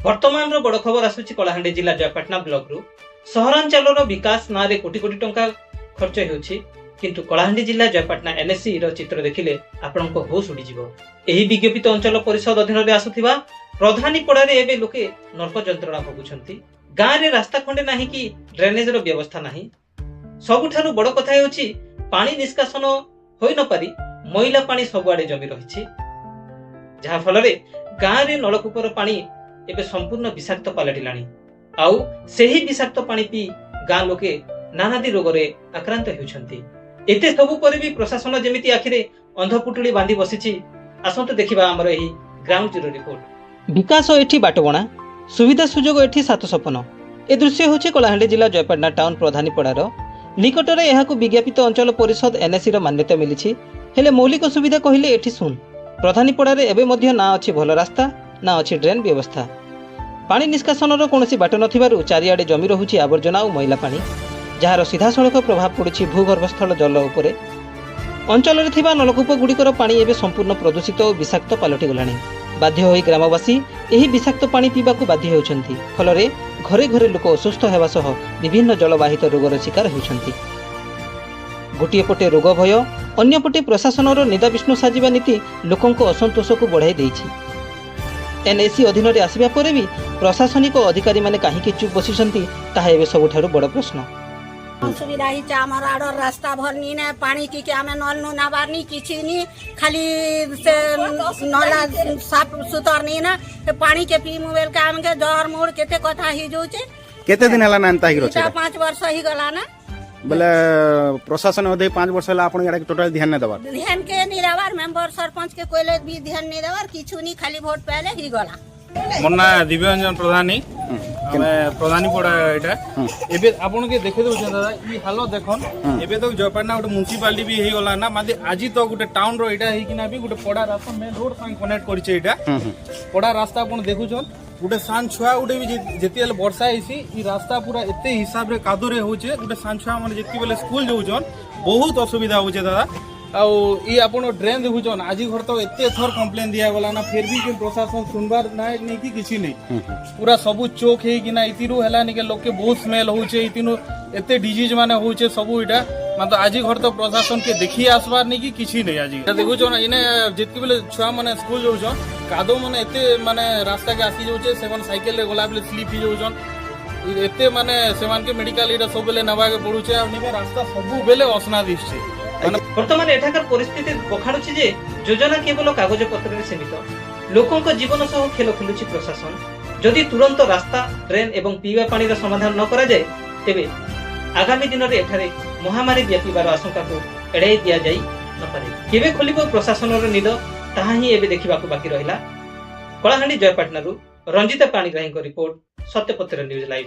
वर्तमान बड़ खबर आसुची कलाहांडी जिला जयपाटना ब्लॉक रु सहरांचल विकास ना रे कोटी कोटी टंका खर्च होउछि किंतु कलाहांडी जिला जयपाटना एनएससी रो चित्र देखिले आपनको होश उड़ी जिवो। एही विज्ञापित अंचल परिषद अधीन रे आसुथिबा प्रधानी पड़ा रे एबे लोके नरक जंत्रणा भोगुछंती। गाँ रे रास्ता खंडे नाही कि ड्रेनेज रो व्यवस्था नाही। सबुठारु बड़ कथा हेउछि पानी निष्कासन होई न पारी मैला पानी सबुआडे जमी रहिछि, जहा फल रे गाँ रे नलकूपर पानी एबे संपूर्ण विषाक्त पलटिलाणी। आउ सेही विषाक्त पानी पी गाँ लोके नानादी रोगरे आक्रांत हेउछंती। एते सबु पर भी प्रशासन जेमिति आखिरे अंधपुटुली बांधी बसिछि। आसंतु देखिबा हमर एही ग्राउंड जीरो रिपोर्ट। विकास एठी बाटबणा सुविधा सुजोग एठी सात सपन। ए दृश्य होछि कलाहांडी जिला जयपाटना टाउन प्रधानी पड़ार निकटरे एहाकु विज्ञापित अंचल परिषद एनएससी रो मान्यता मिलिछि। हेले मौलिक सुविधा कहिले एठी सुन प्रधानी पड़ारे एबे मध्य ना अछि भल रास्ता ना अछि ड्रेन व्यवस्था। पानी निष्कासनर कौनसी बाट नथिबारु चारिआडे जमी रहुछि आवर्जना और मैला पानी, जार सीधा सड़क प्रभाव पड़ुछि भूगर्भस्थल जल उपरे। अंचल रे थिबा नलकूप गुड़िकर पानी एबे संपूर्ण प्रदूषित और विषाक्त पलटि गलाणी। बाध्य होई ग्रामवासी एही विषाक्त पानी पीबाकू बाध्य हेउछंती। फलरे घरे घरे लोक असुस्थ हेबा सह विभिन्न जलवाहित रोगर शिकार हेउछंती। गोटिए पटे रोग भय अन्य पटे प्रशासनर निदा विष्णु साजिबा नीति लोकंक असंतोष को बढ़ाई देइछि। एनएससी अधीन रे आसिबा परे भी प्रशासनिक अधिकारी माने काहे चुप बसिसंती ताहा एबे सबुठारु बड़ प्रश्न। सुविधा ही आमर आड़ रास्ता भरनी ने पानी की आम नल नु नबारनी किसी नी खाली से नला साफ सुतर नी ना पानी के पी मोबाइल के आम के जर मोड़ केते कथा ही जोचे केते दिन हला नानता ही रोचे 5 वर्ष ही गला ना बोले प्रशासन ओदे 5 वर्ष हला आपण याडा टोटल ध्यान न देबार ध्यान के नि देबार मेंबर सरपंच के कोइले भी ध्यान नि देबार किछु नी खाली वोट पहले ही गला। मोना दिव्यांजन प्रधानी हमें प्रधानी पड़ा एटा एबे आपन के देखे दउ दादा ई हालो देखन एबे तो जयपाटना गोटे म्युनिसिपालिटी भी हे गला ना मादे आजी तो गोटे टाउन रो एटा हे कि ना भी गोटे पड़ा रास्ता मेन रोड संग कनेक्ट करिছে एटा पड़ा रास्ता आपन देखुछन गोटे सान छुआ गोटे भी जेतियल वर्षा हेसी ई रास्ता पूरा एते हिसाब रे कादो रे होचे गोटे सान छुआ माने जेति बेले स्कूल जाउछन बहुत असुविधा होचे दादा। आउ ई आपण ड्रेन देखुछन आजी घर तो एते थर कंप्लेन दिया गला ना फिर भी कि प्रशासन सुनबार नहीं कि किछि नहीं पूरा सबु चोक हे कि ना इतिरु हला नि के लोक के बहुत स्मेल होचे इतिनु एते डिजीज माने होचे सबु इटा मतलब आजी घर तो प्रशासन के देखि आसबार नहीं कि किछि नहीं आजी देखुछन इने जेति बेले छुआ माने स्कूल जाउछन कादो माने एते माने रास्ता के आसी जाउछे सेवन साइकिल रे गला बेले स्लिप ही जाउछन एते माने सेवन के मेडिकल इटा सब बेले नबा के पड़ुछे आ निके रास्ता सबु बेले असना दिसछे। वर्तमान एठाकर परिस्थिति पखाड़ुछि जे योजना केवल कागज पत्र रे सीमित। लोकंक जीवन सह खेल खेलुछि प्रशासन। जदि तुरंत रास्ता ड्रेन एवं पीवा पानी रा समाधान न करा जाय तेबे आगामी दिन रे एठारे महामारी व्यापीबार आशंका को एड़ाई दिया जाई न पारे। केबे खोलिबो प्रशासन रो निद ताहा ही एबे देखिबाकू बाकी रहिला। कलाहांडी जयपाटना रु रंजिता पाणीग्राही को रिपोर्ट, सत्यपत्र न्यूज लाइव।